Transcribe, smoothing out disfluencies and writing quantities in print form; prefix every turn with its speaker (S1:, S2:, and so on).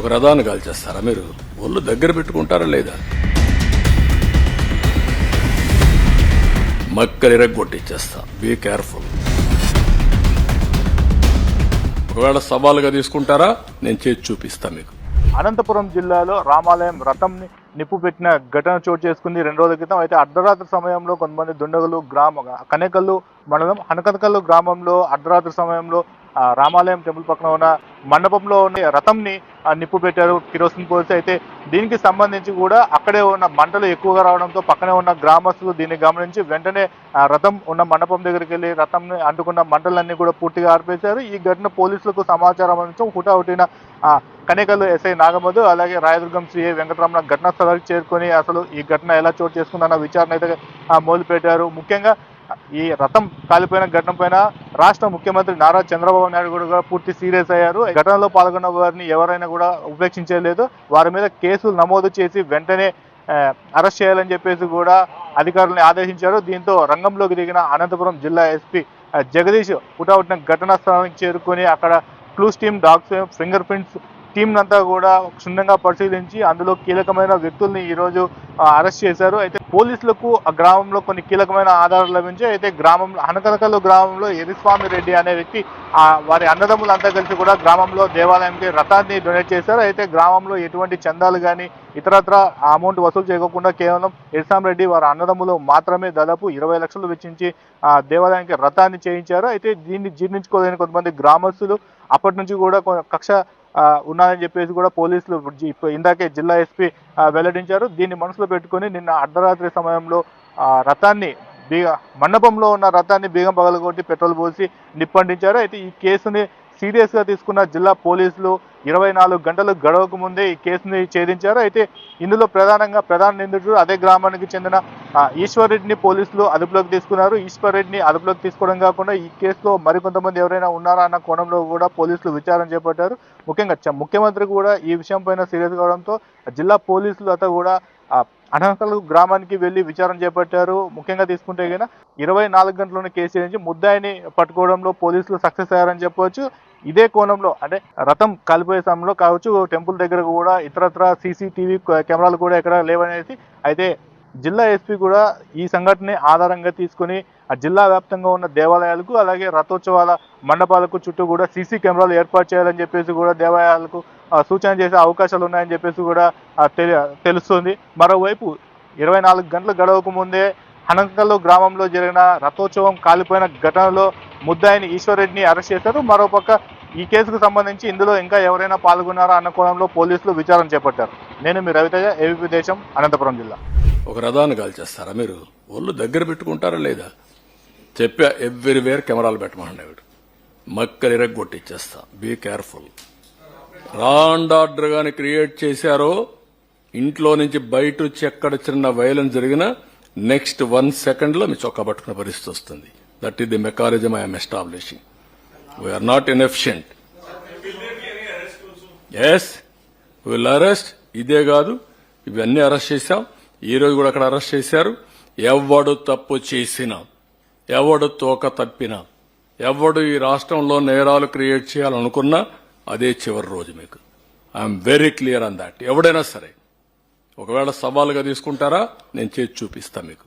S1: ఒక రథాన్ని కాల్చేస్తారా మీరు? ఒళ్ళు దగ్గర పెట్టుకుంటారా లేదా? మక్కలు ఇరగొట్టిచ్చేస్తా. Be careful. ఒకవేళ సవాలుగా తీసుకుంటారా నేను చేసి చూపిస్తా మీకు.
S2: అనంతపురం జిల్లాలో రామాలయం రథంని నిప్పు పెట్టిన ఘటన చోటు చేసుకుంది 2 రోజుల క్రితం. అయితే అర్ధరాత్రి సమయంలో కొంతమంది దుండగులు కనేకల్లు మండలం హనకనకల్లు గ్రామంలో అర్ధరాత్రి సమయంలో రామాలయం టెంపుల్ పక్కన ఉన్న మండపంలో ఉన్న రథంని నిప్పు పెట్టారు కిరోసిన్ పోసి. అయితే దీనికి సంబంధించి కూడా అక్కడే ఉన్న మంటలు ఎక్కువగా రావడంతో పక్కనే ఉన్న గ్రామస్తులు దీన్ని గమనించి వెంటనే రథం ఉన్న మండపం దగ్గరికి వెళ్ళి రథంని అంటుకున్న మంటలన్నీ కూడా పూర్తిగా ఆర్పేశారు. ఈ ఘటన పోలీసులకు సమాచారం అందించడం హుటాహుటిన కనేకల్లు ఎస్ఐ నాగమధు అలాగే రాయదుర్గం సిఐ వెంకటరమణ ఘటనా స్థలానికి చేరుకొని అసలు ఈ ఘటన ఎలా చోటు చేసుకుందన్న విచారణ అయితే మొదలుపెట్టారు. ముఖ్యంగా ఈ రథం కాలిపోయిన ఘటన పైన రాష్ట్ర ముఖ్యమంత్రి నారా చంద్రబాబు నాయుడు కూడా పూర్తి సీరియస్ అయ్యారు. ఘటనలో పాల్గొన్న వారిని ఎవరైనా కూడా ఉపేక్షించలేదు. వారి మీద కేసులు నమోదు చేసి వెంటనే అరెస్ట్ చేయాలని చెప్పేసి కూడా అధికారులను ఆదేశించారు. దీంతో రంగంలోకి దిగిన అనంతపురం జిల్లా ఎస్పీ జగదీష్ హుటాహుటిన ఘటనా స్థలానికి చేరుకొని అక్కడ clues team, dogs, finger prints team అంతా కూడా క్షుణ్ణంగా పరిశీలించి అందులో కీలకమైన వ్యక్తుల్ని ఈరోజు అరెస్ట్ చేశారు. అయితే పోలీసులకు ఆ గ్రామంలో కొన్ని కీలకమైన ఆధారాలు లభించాయి. అయితే గ్రామంలో హనకనకల్లు గ్రామంలో ఎరిస్వామి రెడ్డి అనే వ్యక్తి వారి అన్నదమ్ములంతా కలిసి కూడా గ్రామంలో దేవాలయంకి రథాన్ని డొనేట్ చేశారు. అయితే గ్రామంలో ఎటువంటి చందాలు కానీ ఇతరత్ర అమౌంట్ వసూలు చేయకుండా కేవలం ఎరిస్వామి రెడ్డి వారి అన్నదమ్ములు మాత్రమే దాదాపు 20 లక్షలు వెచ్చించి దేవాలయానికి రథాన్ని చేయించారు. అయితే దీన్ని జీర్ణించుకోలేని కొంతమంది గ్రామస్తులు అప్పటి నుంచి కూడా కక్ష ఉన్నారని చెప్పేసి కూడా పోలీసులు ఇందాకే జిల్లా ఎస్పీ వెల్లడించారు. దీన్ని మనసులో పెట్టుకుని నిన్న అర్ధరాత్రి సమయంలో రథాన్ని మండపంలో ఉన్న రథాన్ని బీగం పగలగొట్టి పెట్రోల్ పోసి నిప్పండించారు. అయితే ఈ కేసుని సీరియస్గా తీసుకున్న జిల్లా పోలీసులు 24 గంటలు గడవక ముందే ఈ కేసుని ఛేదించారు. అయితే ఇందులో ప్రధాన నిందితుడు అదే గ్రామానికి చెందిన ఈశ్వర్ రెడ్డిని పోలీసులు అదుపులోకి తీసుకున్నారు. ఈశ్వర్ రెడ్డిని అదుపులోకి తీసుకోవడం కాకుండా ఈ కేసులో మరికొంతమంది ఎవరైనా ఉన్నారా అన్న కోణంలో కూడా పోలీసులు విచారణ చేపట్టారు. ముఖ్యంగా ముఖ్యమంత్రి కూడా ఈ విషయం పైన సీరియస్ కావడంతో జిల్లా పోలీసులు అంతా కూడా అనకలు గ్రామానికి వెళ్లి విచారణ చేపట్టారు. ముఖ్యంగా తీసుకుంటే కనుక 24 గంటల్లోనే కేసు చేయించి ముద్దాయిని పట్టుకోవడంలో పోలీసులు సక్సెస్ అయ్యారని చెప్పవచ్చు. ఇదే కోణంలో అంటే రథం కాలిపోయే సమయంలో కావచ్చు టెంపుల్ దగ్గర కూడా ఇతరత్ర సీసీటీవీ కెమెరాలు కూడా ఎక్కడ లేవనేసి అయితే జిల్లా ఎస్పీ కూడా ఈ సంఘటనని ఆధారంగా తీసుకుని ఆ జిల్లా వ్యాప్తంగా ఉన్న దేవాలయాలకు అలాగే రథోత్సవాల మండపాలకు చుట్టూ కూడా సీసీ కెమెరాలు ఏర్పాటు చేయాలని చెప్పేసి కూడా దేవాలయాలకు సూచన చేసే అవకాశాలు ఉన్నాయని చెప్పేసి కూడా తెలుస్తుంది. మరోవైపు 24 గంటలు గడవక ముందే హనకల్లు గ్రామంలో జరిగిన రథోత్సవం కాలిపోయిన ఘటనలో ముద్దాయిని ఈశ్వర్ రెడ్డిని అరెస్ట్ చేశారు. మరోపక్క ఈ కేసుకు సంబంధించి ఇందులో ఇంకా ఎవరైనా పాల్గొన్నారా అన్న కోణంలో పోలీసులు విచారణ చేపట్టారు. నేను మీ రవితేజ, ఏబీపీ దేశం, అనంతపురం జిల్లా.
S1: ఒక రథాన్ని కాల్చేస్తారా మీరు? ఒళ్ళు దగ్గర పెట్టుకుంటారా లేదా? చెప్పా ఎవ్రీవేర్ కెమెరాలు పెట్టమన్నాడు. మక్కలు ఇరగొట్టిచ్చేస్తా. Be careful. Law and order గాని క్రియేట్ చేశారో ఇంట్లో నుంచి బయట వచ్చి ఎక్కడ చిన్న వైలెన్స్ జరిగినా నెక్స్ట్ 1 సెకండ్ లో మీ చొక్కా పట్టుకునే పరిస్థితి వస్తుంది. That is the mechanism I'm establishing. We are not inefficient. Yes will arrest. ఇదే కాదు ఇవన్నీ అరెస్ట్ చేశాం. ఈ రోజు కూడా అక్కడ అరెస్ట్ చేశారు. ఎవడు తప్పు చేసినా, ఎవడు తోక తప్పినా, ఎవడు ఈ రాష్ట్రంలో నేరాలు క్రియేట్ చేయాలనుకున్నా అదే చివరి రోజు మీకు. I'm very clear on that. ఎవడైనా సరే ఒకవేళ సవాలుగా తీసుకుంటారా నేను చేసి చూపిస్తా మీకు.